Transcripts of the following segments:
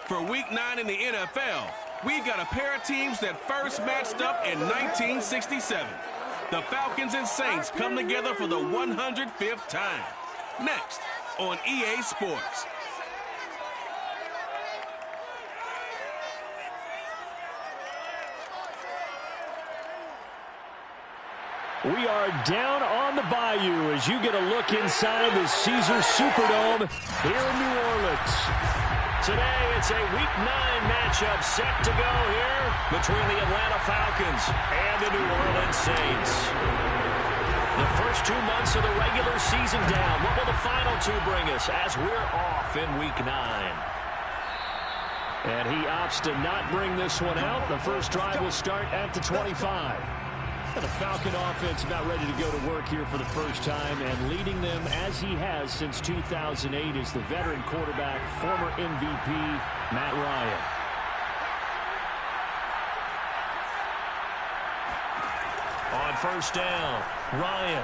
For Week 9 in the NFL, we've got a pair of teams that first matched up in 1967. The Falcons and Saints come together for the 105th time. Next on EA Sports. We are down on the bayou as you get a look inside the Caesars Superdome here in New Orleans. Today, it's a Week 9 matchup set to go here between the Atlanta Falcons and the New Orleans Saints. The first 2 months of the regular season down. What will the final two bring us as we're off in Week 9? And he opts to not bring this one out. The first drive will start at the 25. And the Falcon offense about ready to go to work here for the first time, and leading them as he has since 2008 is the veteran quarterback, former MVP, Matt Ryan. On first down, Ryan.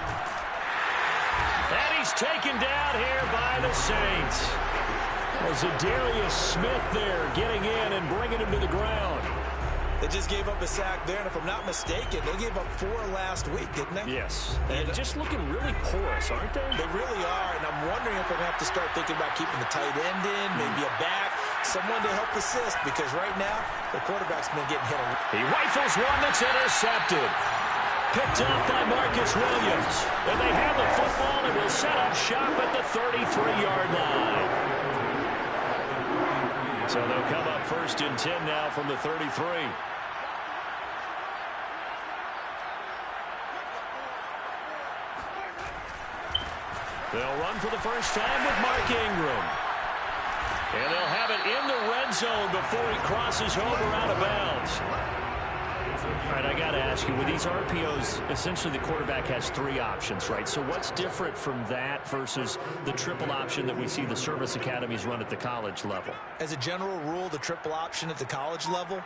And he's taken down here by the Saints. Was Darius Smith there getting in and bringing him to the ground. They just gave up a sack there, and if I'm not mistaken, they gave up 4 last week, didn't they? Yes. And just looking really porous, aren't they? They really are, and I'm wondering if I'm going to have to start thinking about keeping the tight end in, maybe a back, someone to help assist, because right now, the quarterback's been getting hit. He rifles one that's intercepted. Picked up by Marcus Williams. And they have the football and will set up shop at the 33-yard line. So they'll come up first and 10 now from the 33. They'll run for the first time with Mark Ingram. And they'll have it in the red zone before he crosses over out of bounds. All right, I got to ask you, with these RPOs, essentially the quarterback has 3 options, right? So what's different from that versus the triple option that we see the service academies run at the college level? As a general rule, the triple option at the college level,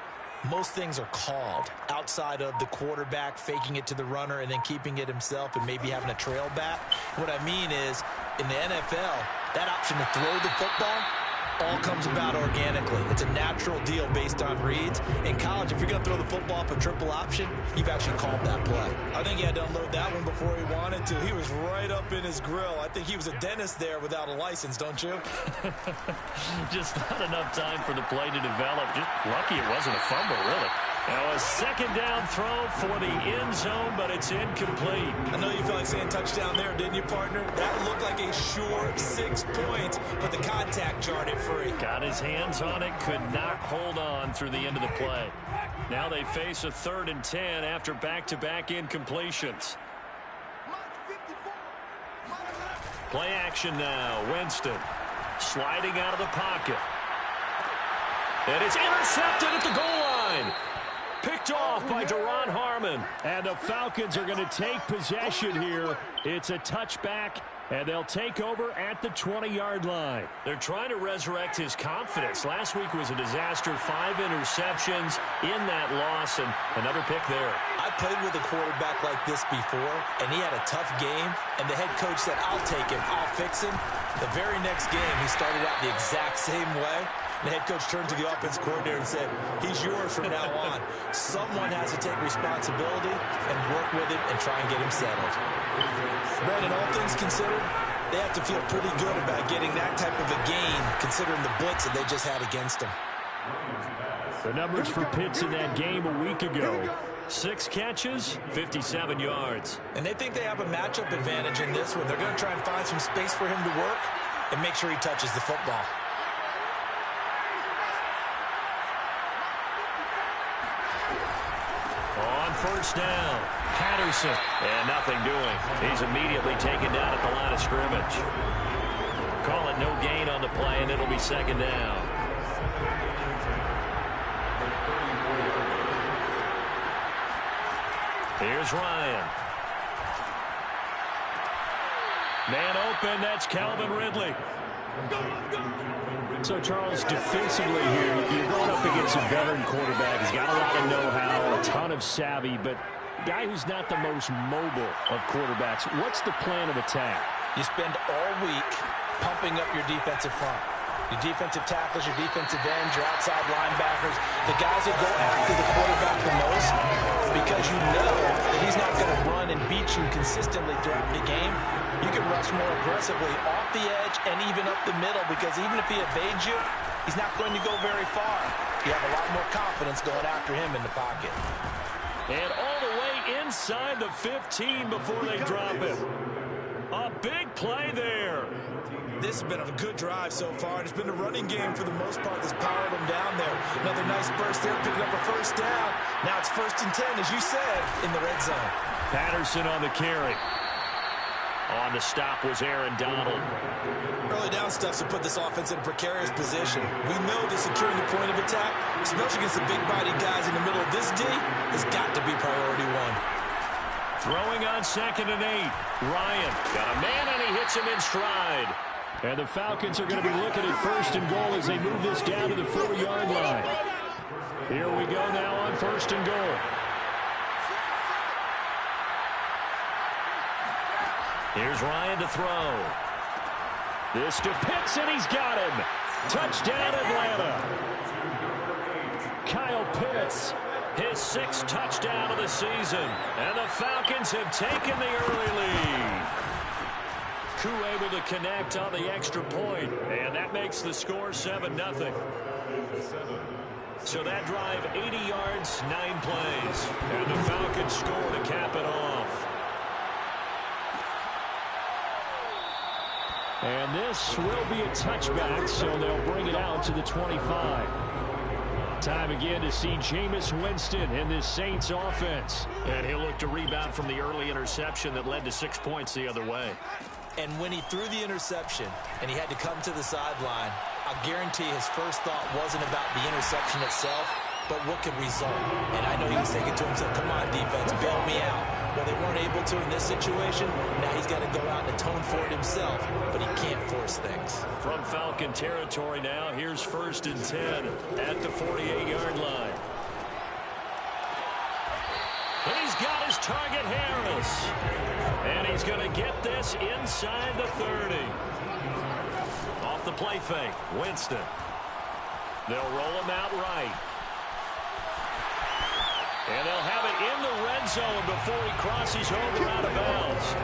most things are called outside of the quarterback faking it to the runner and then keeping it himself and maybe having a trail back. What I mean is, in the NFL, that option to throw the football all comes about organically. It's a natural deal based on reads. In college, if you're going to throw the football up a triple option, you've actually called that play. I think he had to unload that one before he wanted to. He was right up in his grill. I think he was a dentist there without a license, don't you? Just not enough time for the play to develop. Just lucky it wasn't a fumble, really. Now a second down throw for the end zone, but it's incomplete. I know you felt like saying touchdown there, didn't you, partner? That looked like a sure 6 points, but the contact jarred it free. Got his hands on it, could not hold on through the end of the play. Now they face a 3rd and 10 after back-to-back incompletions. Play action now. Winston sliding out of the pocket. And it's intercepted at the goal line. Picked off by Deron Harmon. And the Falcons are going to take possession here. It's a touchback, and they'll take over at the 20-yard line. They're trying to resurrect his confidence. Last week was a disaster. 5 interceptions in that loss, and another pick there. I played with a quarterback like this before, and he had a tough game, and the head coach said, I'll take him, I'll fix him. The very next game, he started out the exact same way. The head coach turned to the offense coordinator and said, he's yours from now on. Someone has to take responsibility and work with him and try and get him settled. Brandon, all things considered, they have to feel pretty good about getting that type of a gain, considering the blitz that they just had against them. The numbers for Pitts in that game a week ago. 6 catches, 57 yards. And they think they have a matchup advantage in this one. They're going to try and find some space for him to work and make sure he touches the football. On first down, Patterson. And nothing doing. He's immediately taken down at the line of scrimmage. Call it no gain on the play, and it'll be 2nd down. Here's Ryan. Man open, that's Calvin Ridley. So, Charles, defensively here, you're going up against a veteran quarterback. He's got a lot of know-how, a ton of savvy, but a guy who's not the most mobile of quarterbacks. What's the plan of attack? You spend all week pumping up your defensive front. Your defensive tackles, your defensive ends, your outside linebackers, the guys that go after the quarterback the most, because you know that he's not going to run and beat you consistently throughout the game. You can rush more aggressively off the edge and even up the middle, because even if he evades you, he's not going to go very far. You have a lot more confidence going after him in the pocket. And all the way inside the 15 before they drop it. A big play there. This has been a good drive so far. It's been a running game for the most part that's powered them down there. Another nice burst there, picking up a first down. Now it's 1st and 10, as you said, in the red zone. Patterson on the carry. On the stop was Aaron Donald. Early down stuff to put this offense in a precarious position. We know that securing the point of attack, especially against the big-bodied guys in the middle of this D, has got to be priority one. Throwing on 2nd and 8. Ryan got a man, and he hits him in stride. And the Falcons are going to be looking at 1st and goal as they move this down to the 4-yard line. Here we go now on 1st and goal. Here's Ryan to throw. This to Pitts, and he's got him. Touchdown, Atlanta. Kyle Pitts, his 6th touchdown of the season. And the Falcons have taken the early lead. Koo able to connect on the extra point, and that makes the score 7-0. So that drive, 80 yards, 9 plays. And the Falcons score to cap it off. And this will be a touchback, so they'll bring it out to the 25. Time again to see Jameis Winston in this Saints offense. And he'll look to rebound from the early interception that led to 6 points the other way. And when he threw the interception and he had to come to the sideline, I guarantee his first thought wasn't about the interception itself, but what could result. And I know he was thinking to himself, come on, defense, bail me out. Well, they weren't able to in this situation. Now he's got to go out and atone for it himself, but he can't force things. From Falcon territory now, here's 1st and 10 at the 48-yard line. And he's got his target, Harris. And he's going to get this inside the 30. Off the play fake, Winston. They'll roll him out right. And they'll have it in the red zone before he crosses over out of bounds.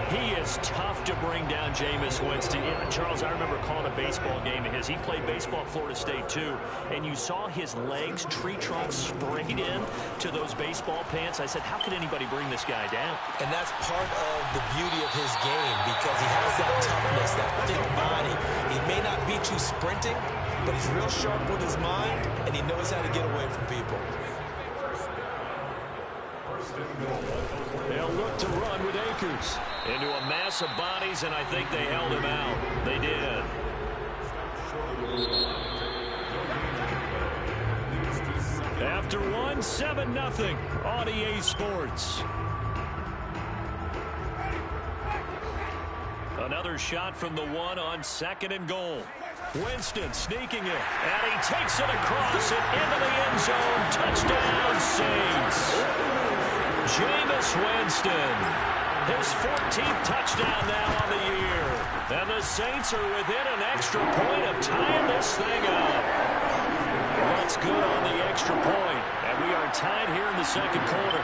He is tough to bring down, Jameis Winston. Yeah, Charles, I remember calling a baseball game of his. He played baseball at Florida State, too. And you saw his legs, tree trunks sprayed in to those baseball pants. I said, how could anybody bring this guy down? And that's part of the beauty of his game, because he has that toughness, that thick body. He may not beat you sprinting, but he's real sharp with his mind, and he knows how to get away from people. They'll look to run with Akers into a mass of bodies, and I think they held him out. They did. After one, 7-0 on EA Sports. Another shot from the 1 on 2nd and goal. Winston sneaking it, and he takes it across and into the end zone. Touchdown, Saints. Jameis Winston, his 14th touchdown now on the year. And the Saints are within an extra point of tying this thing up. That's good on the extra point. And we are tied here in the 2nd quarter.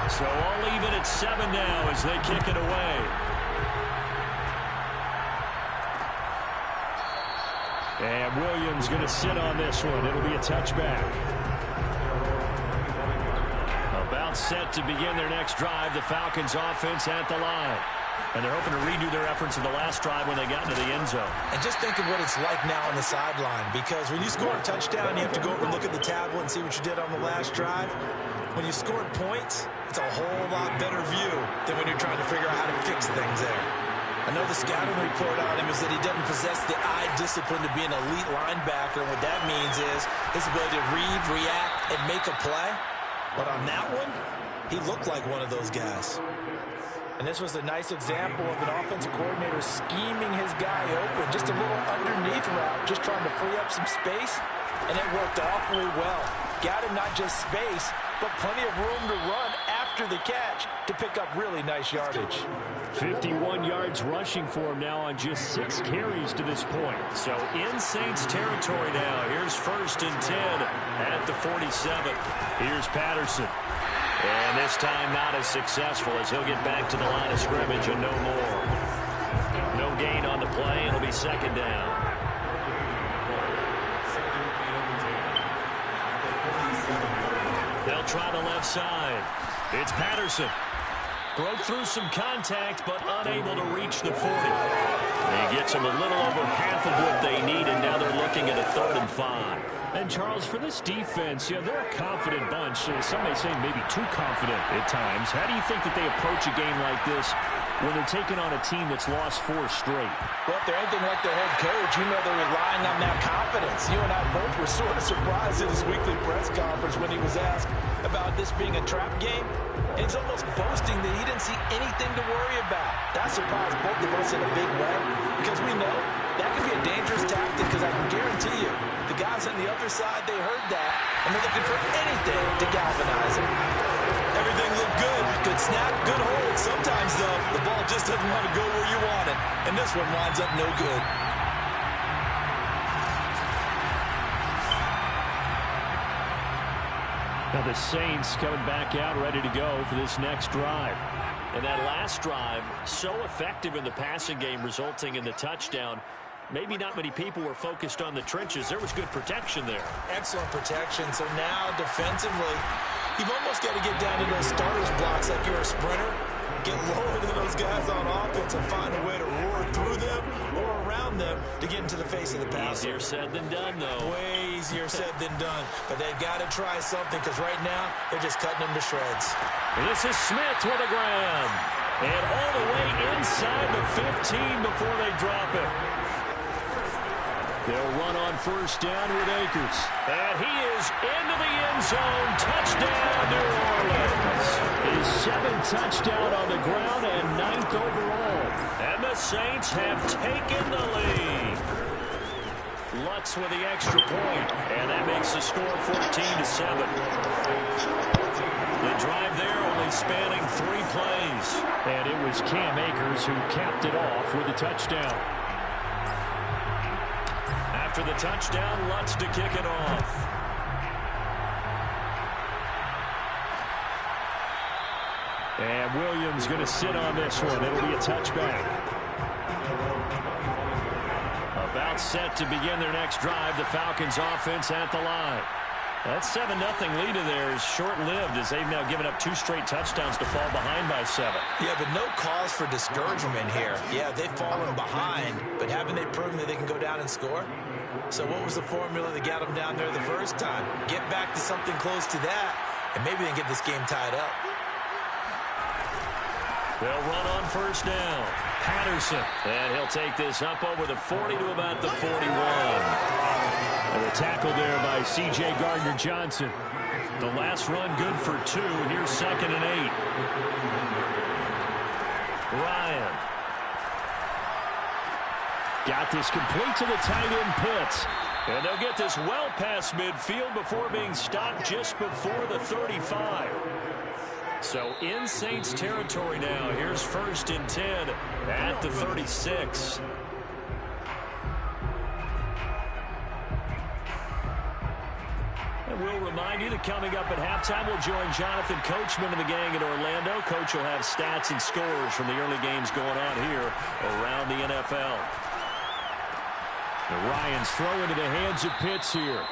So all even at 7 now as they kick it away. And Williams going to sit on this one. It'll be a touchback. About set to begin their next drive. The Falcons offense at the line. And they're hoping to redo their efforts of the last drive when they got into the end zone. And just think of what it's like now on the sideline, because when you score a touchdown, you have to go over and look at the tablet and see what you did on the last drive. When you scored points, it's a whole lot better view than when you're trying to figure out how to fix things there. I know the scouting report on him is that he doesn't possess the eye discipline to be an elite linebacker. And what that means is his ability to read, react, and make a play. But on that one, he looked like one of those guys. And this was a nice example of an offensive coordinator scheming his guy open. Just a little underneath route, just trying to free up some space. And it worked awfully well. Got him not just space, but plenty of room to run after the catch to pick up really nice yardage. 51 yards rushing for him now on just 6 carries to this point. So in Saints territory now. Here's 1st and 10 at the 47. Here's Patterson. And this time not as successful as he'll get back to the line of scrimmage and no more. No gain on the play. It'll be 2nd down. They'll try the left side. It's Patterson. Broke through some contact, but unable to reach the 40. He gets them a little over half of what they need, and now they're looking at a 3rd and 5. And, Charles, for this defense, they're a confident bunch. Some may say maybe too confident at times. How do you think that they approach a game like this when they're taking on a team that's lost 4 straight? Well, if they're anything like their head coach, they're relying on that confidence. You and I both were sort of surprised at his weekly press conference when he was asked about this being a trap game. And he's almost boasting that he didn't see anything to worry about. That surprised both of us in a big way because we know that can be a dangerous tactic because I can guarantee you the guys on the other side, they heard that, and they're looking for anything to galvanize them. Everything looked good. Good snap, good hold. Sometimes, though, the ball just doesn't want to go where you want it. And this one winds up no good. Now the Saints coming back out ready to go for this next drive. And that last drive, so effective in the passing game, resulting in the touchdown. Maybe not many people were focused on the trenches. There was good protection there. Excellent protection. So now defensively, you've almost got to get down to those starters blocks like you're a sprinter. Get lower than those guys on offense and find a way to roar through them or around them to get into the face of the passer. Easier said than done, though. Way easier said than done. But they've got to try something because right now they're just cutting them to shreds. This is Smith with a grab. And all the way inside the 15 before they drop it. They'll run on 1st down with Akers. And he is into the end zone. Touchdown, New Orleans. His 7th touchdown on the ground and 9th overall. And the Saints have taken the lead. Lutz with the extra point, and that makes the score 14-7. The drive there only spanning 3 plays. And it was Cam Akers who capped it off with a touchdown. After the touchdown, Lutz to kick it off. And Williams going to sit on this one. It'll be a touchback. About set to begin their next drive. The Falcons offense at the line. That 7-0 lead of theirs short-lived as they've now given up 2 straight touchdowns to fall behind by 7. Yeah, but no cause for discouragement here. Yeah, they've fallen behind, but haven't they proven that they can go down and score? So what was the formula that got them down there the first time? Get back to something close to that, and maybe they can get this game tied up. They'll run on 1st down. Patterson. And he'll take this up over the 40 to about the 41. And a tackle there by C.J. Gardner-Johnson. The last run good for 2. Here's 2nd and 8. Ryan. Got this complete to the tight end Pitts. And they'll get this well past midfield before being stopped just before the 35. So in Saints territory now. Here's 1st and 10 at the 36. And we'll remind you that coming up at halftime, we'll join Jonathan Coachman and the gang in Orlando. Coach will have stats and scores from the early games going on here around the NFL. And Ryan's throw into the hands of Pitts here.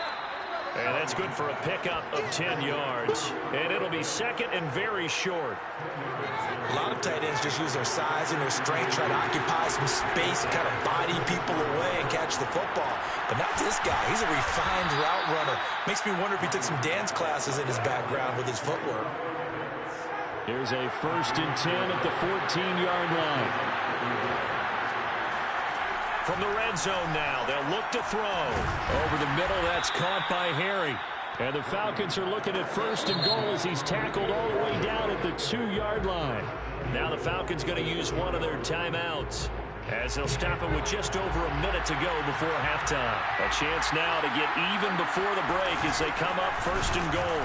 And that's good for a pickup of 10 yards. And it'll be 2nd and very short. A lot of tight ends just use their size and their strength, try to occupy some space and kind of body people away and catch the football. But not this guy. He's a refined route runner. Makes me wonder if he took some dance classes in his background with his footwork. Here's a 1st and 10 at the 14-yard line. From the red zone now, they'll look to throw. Over the middle, that's caught by Harry. And the Falcons are looking at 1st and goal as he's tackled all the way down at the 2-yard line. Now the Falcons going to use one of their timeouts as they'll stop it with just over a minute to go before halftime. A chance now to get even before the break as they come up 1st and goal.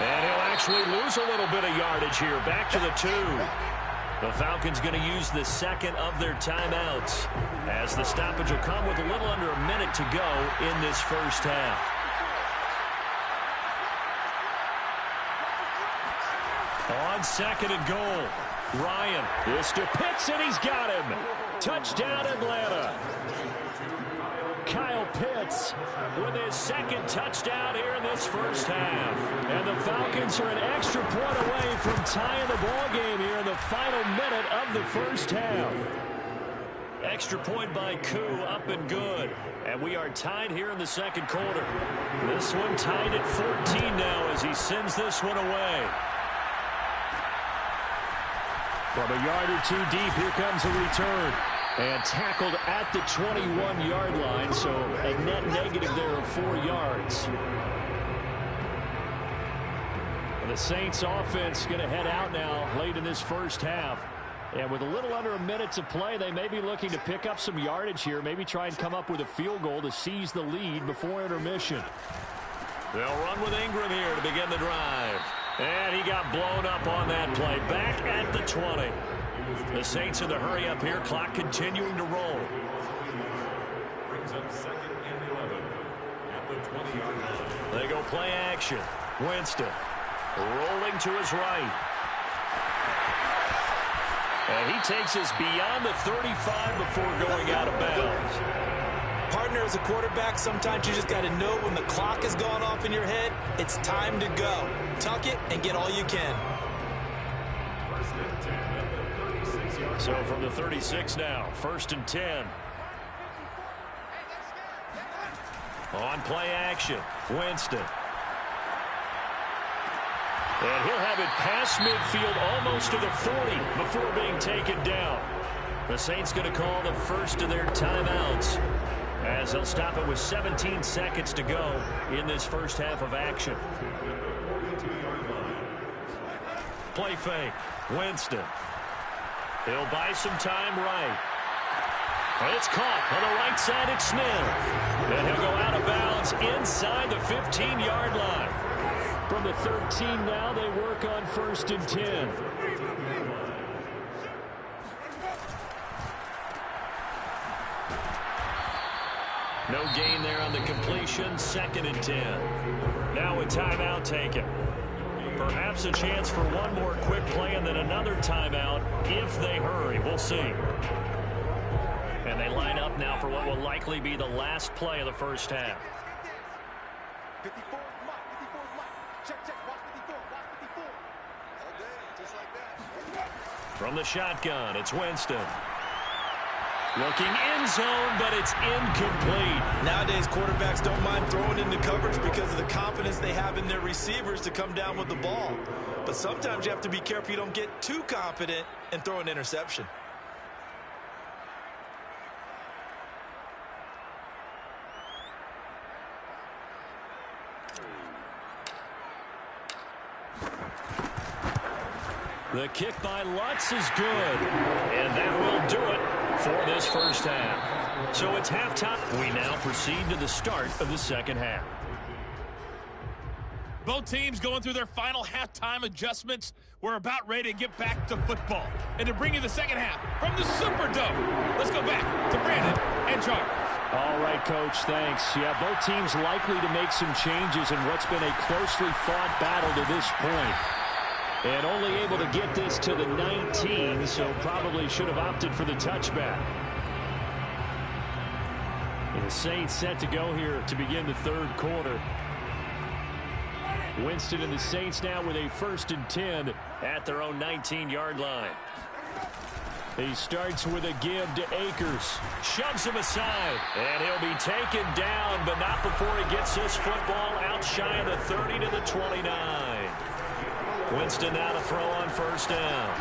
And he'll actually lose a little bit of yardage here, back to the 2. The Falcons going to use the second of their timeouts, as the stoppage will come with a little under a minute to go in this first half. On second and goal, Ryan. This to Pitts, and he's got him. Touchdown, Atlanta. Kyle Pitts with his second touchdown here in this first half. And the Falcons are an extra point away from tying the ball game here in the final minute of the first half. Extra point by Koo, up and good. And we are tied here in the second quarter. This one tied at 14 now as he sends this one away. From a yard or two deep, here comes a return. And tackled at the 21-yard line, so a net negative there of 4 yards. The Saints offense going to head out now late in this first half. And with a little under a minute to play, they may be looking to pick up some yardage here, maybe try and come up with a field goal to seize the lead before intermission. They'll run with Ingram here to begin the drive. And he got blown up on that play. Back at the 20. The Saints in the hurry up here. Clock continuing to roll. Brings up second and 11 at the 20-yard line. They go play action. Winston rolling to his right. And he takes us beyond the 35 before going out of bounds. Partner, as a quarterback, sometimes you just got to know when the clock has gone off in your head, it's time to go. Tuck it and get all you can. So from the 36 now, 1st and 10. On play action, Winston. And he'll have it past midfield almost to the 40 before being taken down. The Saints going to call the first of their timeouts, as they'll stop it with 17 seconds to go in this first half of action. Play fake, Winston. He'll buy some time right. And it's caught on the right side. It's Smith. And he'll go out of bounds inside the 15-yard line. From the 13 now, they work on 1st and 10. No gain there on the completion. 2nd and 10. Now a timeout taken. Perhaps a chance for one more quick play and then another timeout if they hurry. We'll see. And they line up now for what will likely be the last play of the first half. 54 Mike, 54 Mike. Check, watch 54, watch 54. All day, just like that. From the shotgun, it's Winston. Looking in zone, but it's incomplete. Nowadays, quarterbacks don't mind throwing into coverage because of the confidence they have in their receivers to come down with the ball. But sometimes you have to be careful you don't get too confident and throw an interception. The kick by Lutz is good. And that will do it for this first half. So it's halftime. We now proceed to the start of the second half. Both teams going through their final halftime adjustments. We're about ready to get back to football. And to bring you the second half from the Superdome, let's go back to Brandon and Charles. All right, Coach, thanks. Yeah, both teams likely to make some changes in what's been a closely fought battle to this point. And only able to get this to the 19, so probably should have opted for the touchback. And the Saints set to go here to begin the third quarter. Winston and the Saints now with a 1st and 10 at their own 19-yard line. He starts with a give to Akers. Shoves him aside, and he'll be taken down, but not before he gets this football out shy of the 30 to the 29. Winston now to throw on 1st down.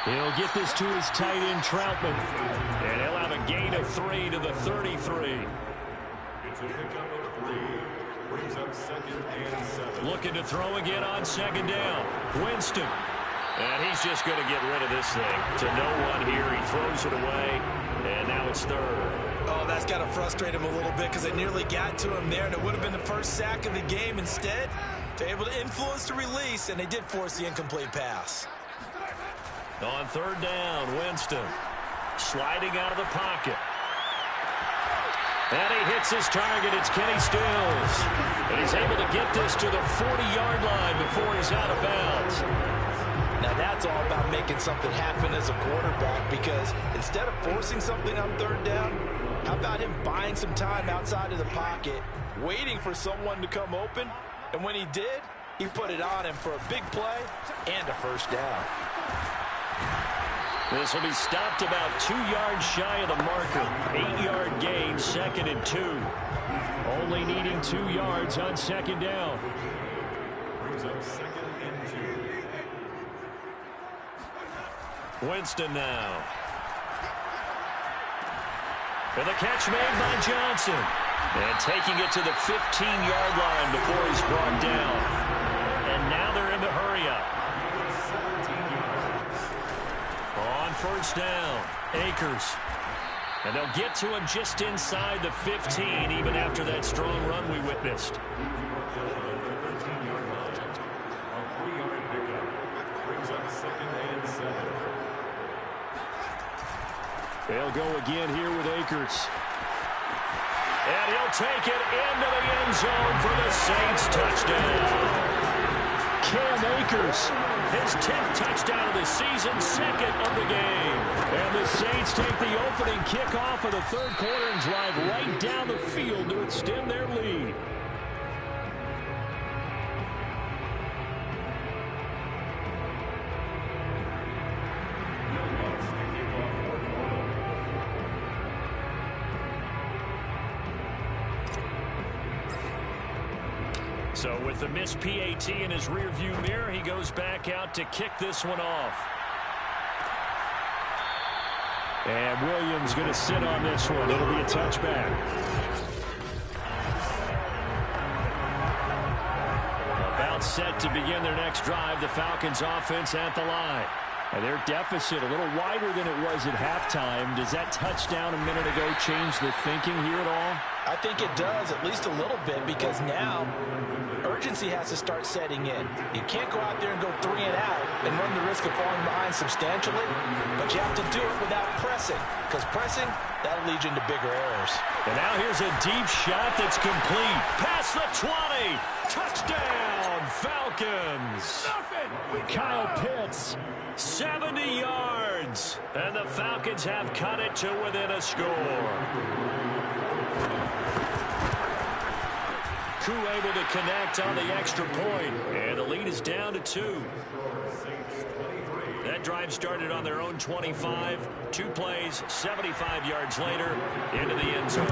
He'll get this to his tight end, Troutman. And he'll have a gain of 3 to the 33. It's a pickup of 3. Brings up 2nd and 7. Looking to throw again on 2nd down. Winston. And he's just going to get rid of this thing to no one here. He throws it away, and now it's 3rd. Oh, that's got to frustrate him a little bit because they nearly got to him there, and it would have been the first sack of the game. Instead, they're able to influence the release, and they did force the incomplete pass. On third down, Winston sliding out of the pocket. And he hits his target. It's Kenny Stills. And he's able to get this to the 40-yard line before he's out of bounds. Now that's all about making something happen as a quarterback, because instead of forcing something on third down, how about him buying some time outside of the pocket, waiting for someone to come open, and when he did, he put it on him for a big play and a first down. This will be stopped about 2 yards shy of the marker. 8-yard gain, 2nd and 2. Only needing 2 yards on second down. Brings up 2nd and 2. Winston now. And the catch made by Johnson. And taking it to the 15-yard line before he's brought down. And now they're in the hurry-up. On first down, Akers. And they'll get to him just inside the 15, even after that strong run we witnessed. They'll go again here with Akers. And he'll take it into the end zone for the Saints touchdown. Cam Akers, his 10th touchdown of the season, 2nd of the game. And the Saints take the opening kickoff of the third quarter and drive right down the field to extend their lead. So with the missed PAT in his rearview mirror, he goes back out to kick this one off. And Williams going to sit on this one. It'll be a touchback. About set to begin their next drive, the Falcons offense at the line. And their deficit a little wider than it was at halftime. Does that touchdown a minute ago change the thinking here at all? I think it does, at least a little bit, because now urgency has to start setting in. You can't go out there and go 3 and out and run the risk of falling behind substantially, but you have to do it without pressing, because pressing, that'll lead you into bigger errors. And now here's a deep shot that's complete. Past the 20. Touchdown, Falcons. Kyle Pitts. 70 yards. And the Falcons have cut it to within a score. Koo able to connect on the extra point, and the lead is down to 2. That drive started on their own 25. 2 plays, 75 yards later, into the end zone.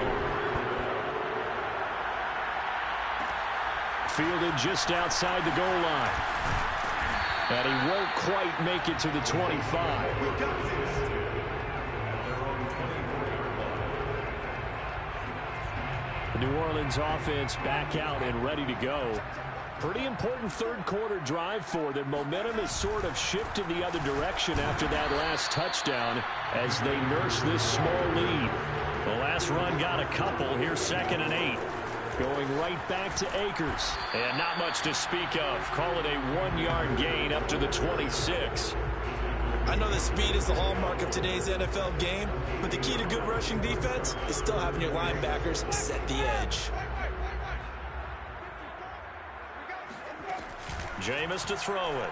Fielded just outside the goal line. And he won't quite make it to the 25. The New Orleans offense back out and ready to go. Pretty important third quarter drive for them. Momentum has sort of shifted the other direction after that last touchdown as they nurse this small lead. The last run got a couple. Here's 2nd and 8. Going right back to Akers. And not much to speak of. Call it a 1-yard gain up to the 26. I know that speed is the hallmark of today's NFL game, but the key to good rushing defense is still having your linebackers set the edge. Jameis to throw it.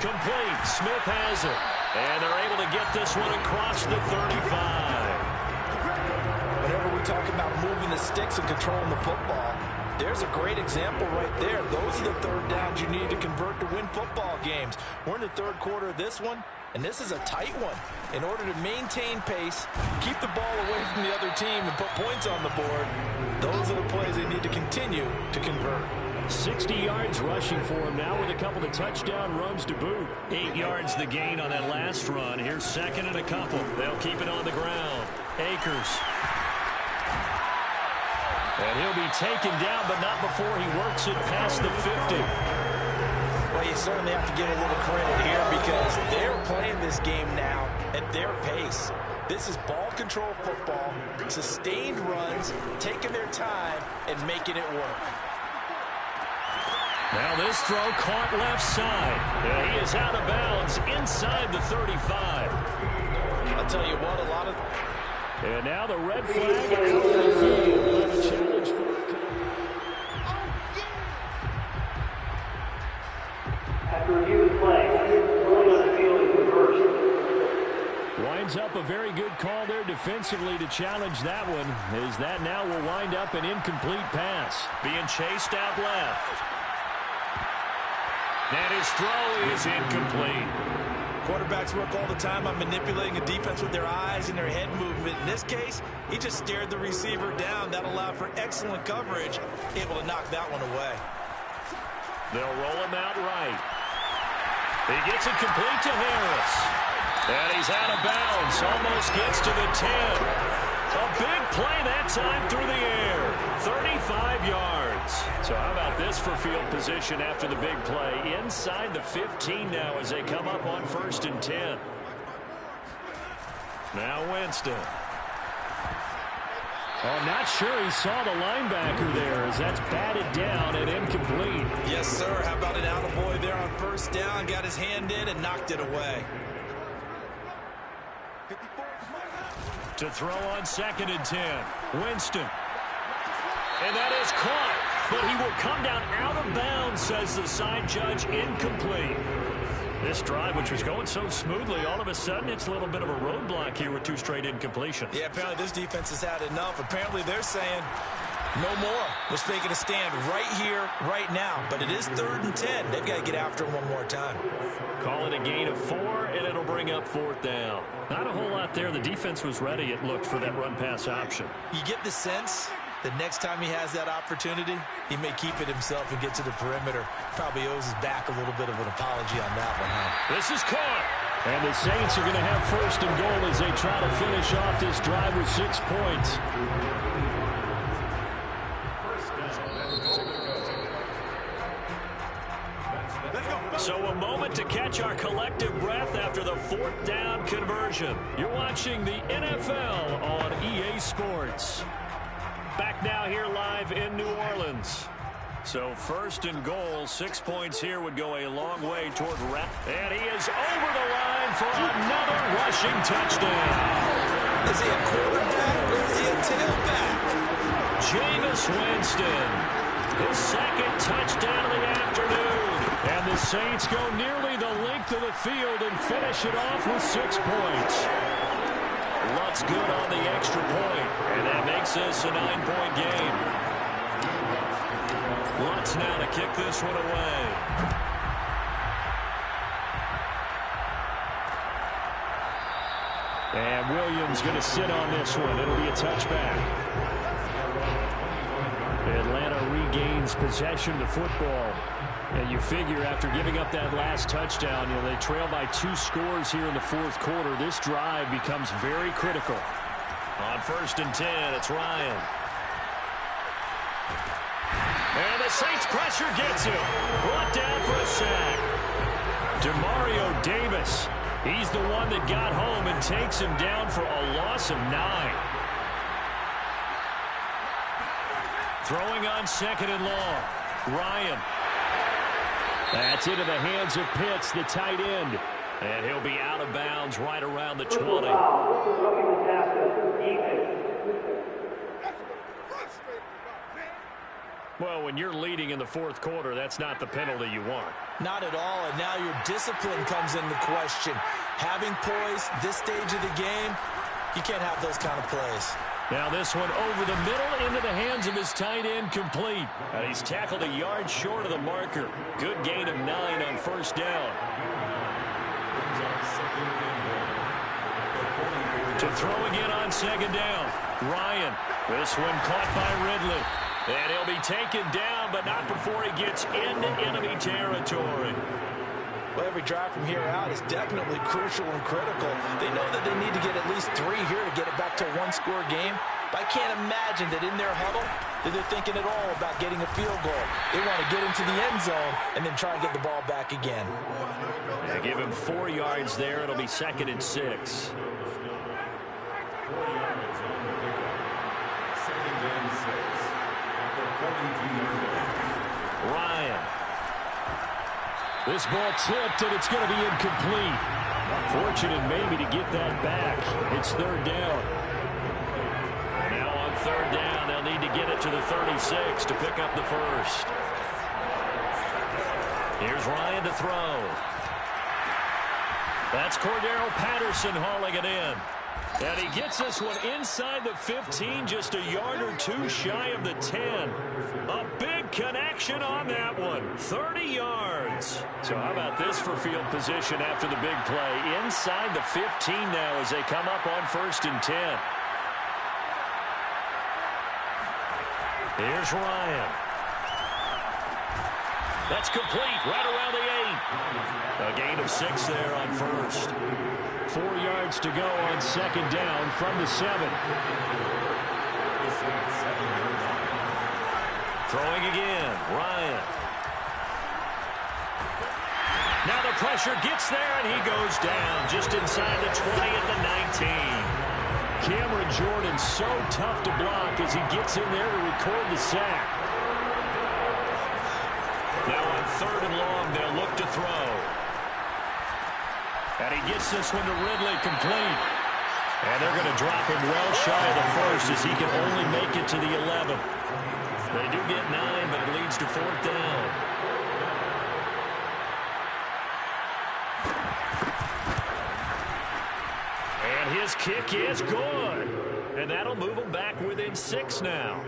Complete. Smith has it. And they're able to get this one across the 35. Whenever we talk about moving the sticks and controlling the football, there's a great example right there. Those are the third downs you need to convert to win football games. We're in the third quarter of this one, and this is a tight one. In order to maintain pace, keep the ball away from the other team, and put points on the board, those are the plays they need to continue to convert. 60 yards rushing for him now with a couple of touchdown runs to boot. 8 yards the gain on that last run. Here's 2nd and a couple. They'll keep it on the ground. Akers. And he'll be taken down, but not before he works it past the 50. Well, you certainly have to give a little credit here because they're playing this game now at their pace. This is ball control football, sustained runs, taking their time, and making it work. Now this throw caught left side. Yeah, he is out of bounds inside the 35. I'll tell you what, a lot of... And now the red flag out of the field. And a challenge for... After review of the play, ruling on the field is reversed. Winds up a very good call there defensively to challenge that one, as that now will wind up an incomplete pass. Being chased out left. And his throw is incomplete. Quarterbacks work all the time on manipulating a defense with their eyes and their head movement. In this case, he just stared the receiver down. That allowed for excellent coverage, able to knock that one away. They'll roll him out right. He gets it complete to Harris. And he's out of bounds. Almost gets to the 10. A big play that time through the air. 35 yards. So how about this for field position after the big play? Inside the 15 now as they come up on 1st and 10. Now Winston. Oh, not sure he saw the linebacker there as that's batted down and incomplete. Yes, sir. How about an attaboy there on 1st down? Got his hand in and knocked it away. To throw on 2nd and 10. Winston. And that is caught. But he will come down out of bounds, says the side judge. Incomplete. This drive, which was going so smoothly, all of a sudden it's a little bit of a roadblock here with 2 straight incompletions. Yeah, apparently this defense has had enough. Apparently they're saying no more. We're making a stand right here, right now. But it is 3rd and 10. They've got to get after him one more time. Call it a gain of 4, and it'll bring up 4th down. Not a whole lot there. The defense was ready, it looked, for that run-pass option. You get the sense that next time he has that opportunity, he may keep it himself and get to the perimeter. Probably owes his back a little bit of an apology on that one, huh? This is caught. And the Saints are going to have 1st and goal as they try to finish off this drive with 6 points. So a moment to catch our collective breath after the 4th down conversion. You're watching the NFL on EA Sports. Back now here live in New Orleans. So 1st and goal, 6 points here would go a long way toward wrap. And he is over the line for another rushing touchdown. Is he a quarterback or is he a tailback? Jameis Winston, his 2nd touchdown of the afternoon. And the Saints go nearly the length of the field and finish it off with 6 points. Lutz good on the extra point, and that makes this a 9-point game. Lutz now to kick this one away. And Williams going to sit on this one. It'll be a touchback. Atlanta regains possession of the football. And you figure after giving up that last touchdown, they trail by 2 scores here in the 4th quarter. This drive becomes very critical. On 1st and 10, it's Ryan. And the Saints pressure gets him. Brought down for a sack. Demario Davis. He's the one that got home and takes him down for a loss of 9. Throwing on 2nd and long. Ryan. That's into the hands of Pitts, the tight end. And he'll be out of bounds right around the 20. Well, when you're leading in the 4th quarter, that's not the penalty you want. Not at all, and now your discipline comes into question. Having poise this stage of the game, you can't have those kind of plays. Now this one over the middle into the hands of his tight end, complete. And he's tackled a yard short of the marker. Good gain of 9 on 1st down. To throw again on 2nd down. Ryan. This one caught by Ridley. And he'll be taken down, but not before he gets into enemy territory. Well, every drive from here out is definitely crucial and critical. They know that they need to get at least 3 here to get it back to a 1-score game. But I can't imagine that in their huddle that they're thinking at all about getting a field goal. They want to get into the end zone and then try and get the ball back again. They give him 4 yards there. It'll be 2nd and 6. Ryan. This ball tipped, and it's going to be incomplete. Fortunate maybe to get that back. It's third down. Now on third down, they'll need to get it to the 36 to pick up the first. Here's Ryan to throw. That's Cordero Patterson hauling it in. And he gets this one inside the 15, just a yard or two shy of the 10. A big connection on that one. 30 yards. So how about this for field position after the big play? Inside the 15 now as they come up on 1st and 10. Here's Ryan. That's complete right around the 8. A gain of 6 there on 1st. 4 yards to go on 2nd down from the 7. Throwing again, Ryan. Now the pressure gets there, and he goes down just inside the 20 at the 19. Cameron Jordan so tough to block as he gets in there to record the sack. Now on 3rd and long, they'll look to throw. And he gets this one to Ridley complete. And they're going to drop him well shy of the 1st as he can only make it to the 11. They do get 9, but it leads to 4th down. And his kick is good. And that'll move them back within 6 now.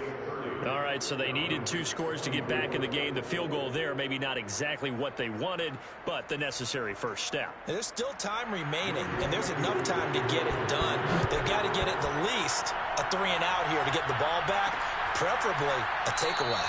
All right, so they needed 2 scores to get back in the game. The field goal there, maybe not exactly what they wanted, but the necessary first step. There's still time remaining, and there's enough time to get it done. They've got to get at the least a 3 and out here to get the ball back, preferably a takeaway.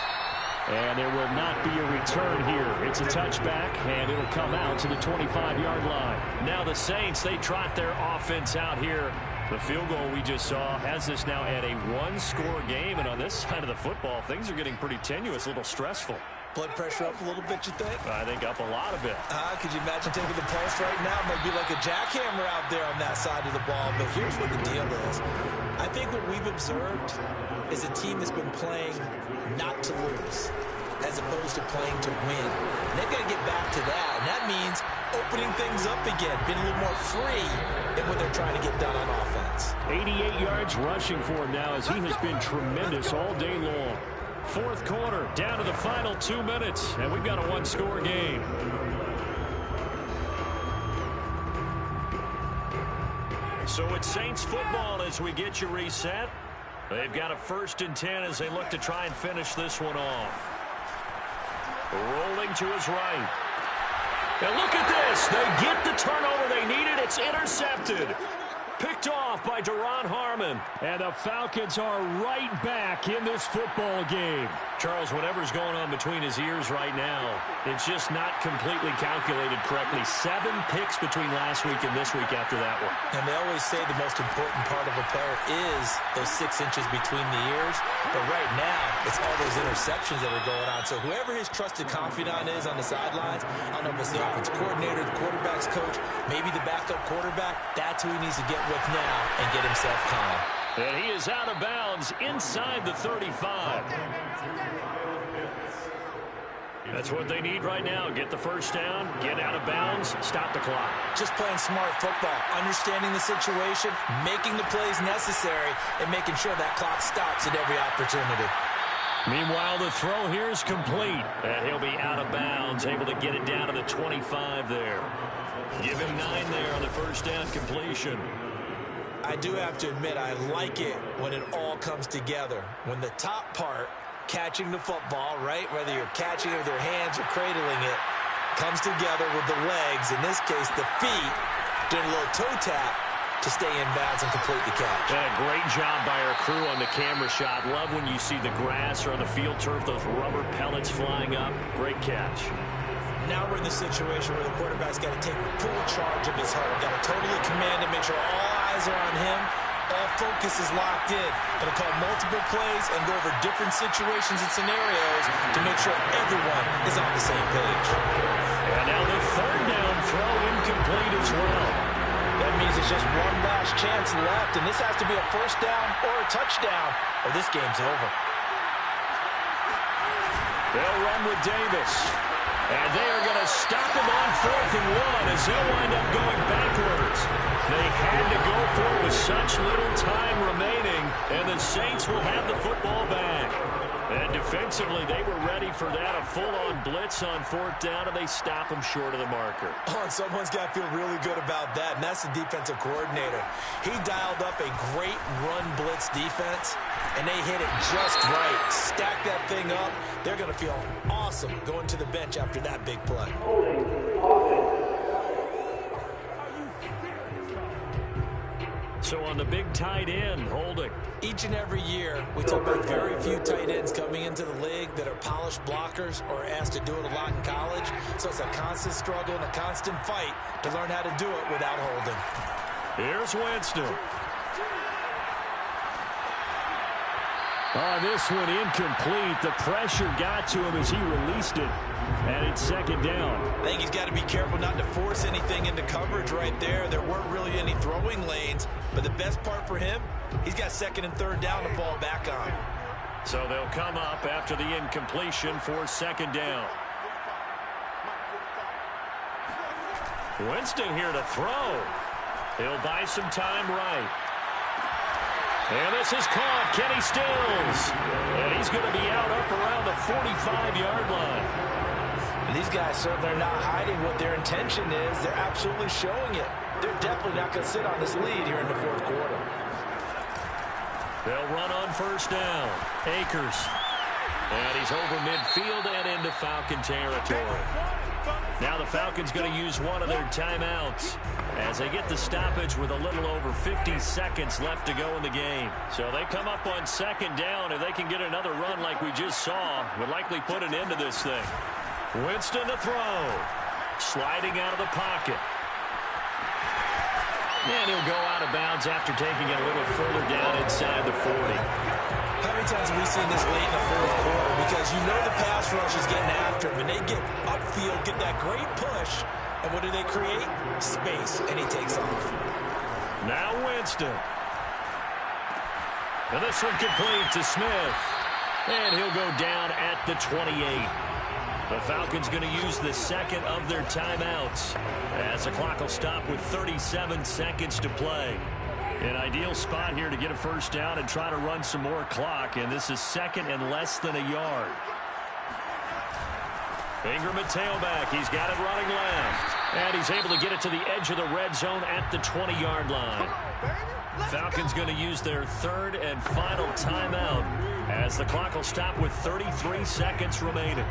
And there will not be a return here. It's a touchback, and it'll come out to the 25-yard line. Now the Saints, they trot their offense out here. The field goal we just saw has this now at a 1-score game, and on this side of the football, things are getting pretty tenuous, a little stressful. Blood pressure up a little bit, you think? I think up a lot of it. Could you imagine taking the pulse right now? It might be like a jackhammer out there on that side of the ball, but here's what the deal is. I think what we've observed is a team that's been playing not to lose as opposed to playing to win. And they've got to get back to that, and that means opening things up again, being a little more free in what they're trying to get done on offense. 88 yards rushing for him now as he has been tremendous all day long. 4th quarter, down to the final 2 minutes, and we've got a 1-score game. So it's Saints football as we get you reset. They've got a 1st and 10 as they look to try and finish this one off. Rolling to his right. And look at this. They get the turnover they needed. It's intercepted. Picked off by Daron Harmon. And the Falcons are right back in this football game. Charles, whatever's going on between his ears right now, it's just not completely calculated correctly. 7 picks between last week and this week after that one. And they always say the most important part of a player is those 6 inches between the ears. But right now, it's all those interceptions that are going on. So whoever his trusted confidant is on the sidelines, I don't know if it's the offense coordinator, the quarterback's coach, maybe the backup quarterback, that's who he needs to get with now and get himself calm. And he is out of bounds inside the 35. That's what they need right now. Get the first down, get out of bounds, stop the clock. Just playing smart football, understanding the situation, making the plays necessary, and making sure that clock stops at every opportunity. Meanwhile, the throw here is complete. And he'll be out of bounds, able to get it down to the 25 there. Give him 9 there on the first down completion. I do have to admit, I like it when it all comes together. When the top part, catching the football, right, whether you're catching it with your hands or cradling it, comes together with the legs, in this case the feet, doing a little toe tap to stay in bounds and complete the catch. And a great job by our crew on the camera shot. Love when you see the grass or on the field turf, those rubber pellets flying up. Great catch. Now we're in the situation where the quarterback's got to take full charge of his heart. Got to totally command it, make sure all eyes are on him. All focus is locked in. Going to call multiple plays and go over different situations and scenarios to make sure everyone is on the same page. And now the third down throw incomplete as well. That means it's just one last chance left, and this has to be a first down or a touchdown, or this game's over. They'll run with Davis. And they are going to stop him on 4th and 1 as he'll wind up going backwards. They had to go for it with such little time remaining, and the Saints will have the football back. And defensively, they were ready for that, a full-on blitz on 4th down, and they stop him short of the marker. Oh, and someone's got to feel really good about that, and that's the defensive coordinator. He dialed up a great run blitz defense, and they hit it just right. Stack that thing up. They're going to feel awesome going to the bench after that big play. So on the big tight end, holding. Each and every year, we talk about very few tight ends coming into the league that are polished blockers or asked to do it a lot in college. So it's a constant struggle and a constant fight to learn how to do it without holding. Here's Winston. On this one, incomplete. The pressure got to him as he released it. And it's 2nd down. I think he's got to be careful not to force anything into coverage right there. There weren't really any throwing lanes. But the best part for him, he's got 2nd and 3rd down to fall back on. So they'll come up after the incompletion for 2nd down. Winston here to throw. He'll buy some time right. And this is caught. Kenny Stills. And he's going to be out up around the 45-yard line. And these guys certainly are not hiding what their intention is. They're absolutely showing it. They're definitely not going to sit on this lead here in the 4th quarter. They'll run on 1st down. Akers. And he's over midfield and into Falcon territory. Now the Falcons going to use one of their timeouts as they get the stoppage with a little over 50 seconds left to go in the game. So they come up on 2nd down. If they can get another run like we just saw, would likely put an end to this thing. Winston to throw. Sliding out of the pocket. And he'll go out of bounds after taking it a little further down inside the 40. How many times have we seen this late in the 4th quarter? Because you know the pass rush is getting after him, and they get upfield, get that great push, and what do they create? Space, and he takes off. Now Winston. And this one complete to Smith. And he'll go down at the 28. The Falcons going to use the 2nd of their timeouts as the clock will stop with 37 seconds to play. An ideal spot here to get a 1st down and try to run some more clock, and this is 2nd and less than a yard. Ingram at tailback. He's got it running left. And he's able to get it to the edge of the red zone at the 20-yard line. Falcons going to use their 3rd and final timeout as the clock will stop with 33 seconds remaining.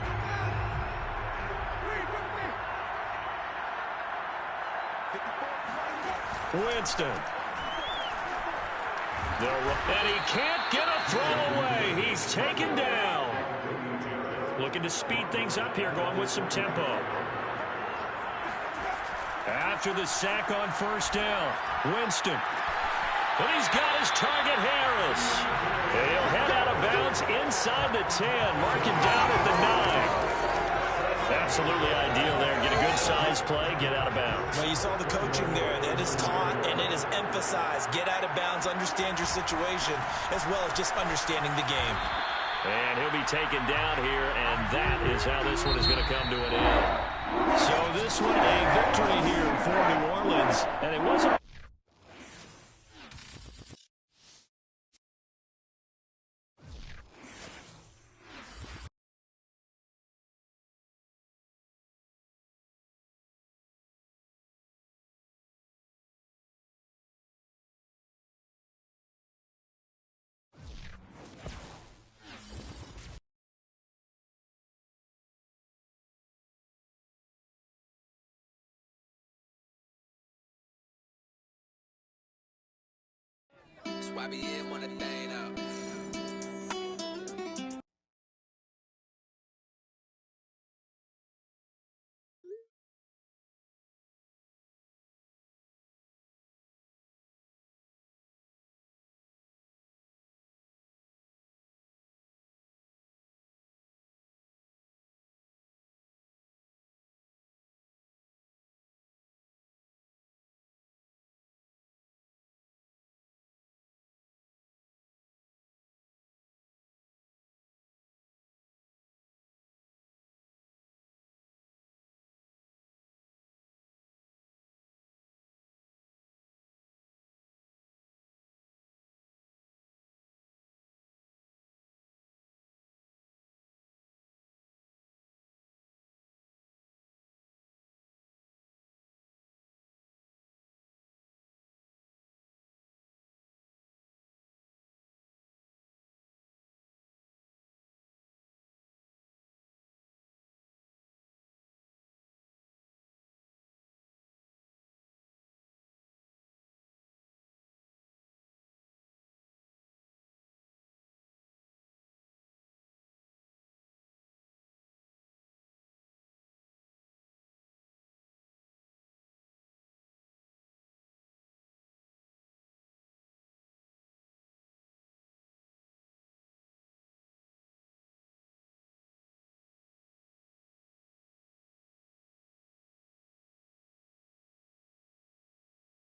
Winston. And he can't get a throw away. He's taken down. Looking to speed things up here, going with some tempo. After the sack on 1st down, Winston. And he's got his target, Harris. And he'll head out of bounds inside the 10, marking down at the 9. Absolutely ideal there. Get a good size play, get out of bounds. Well, you saw the coaching there. That is taught and it is emphasized. Get out of bounds, understand your situation, as well as just understanding the game. And he'll be taken down here, and that is how this one is going to come to an end. So this one a victory here for New Orleans, and it wasn't. YBN want a thing up.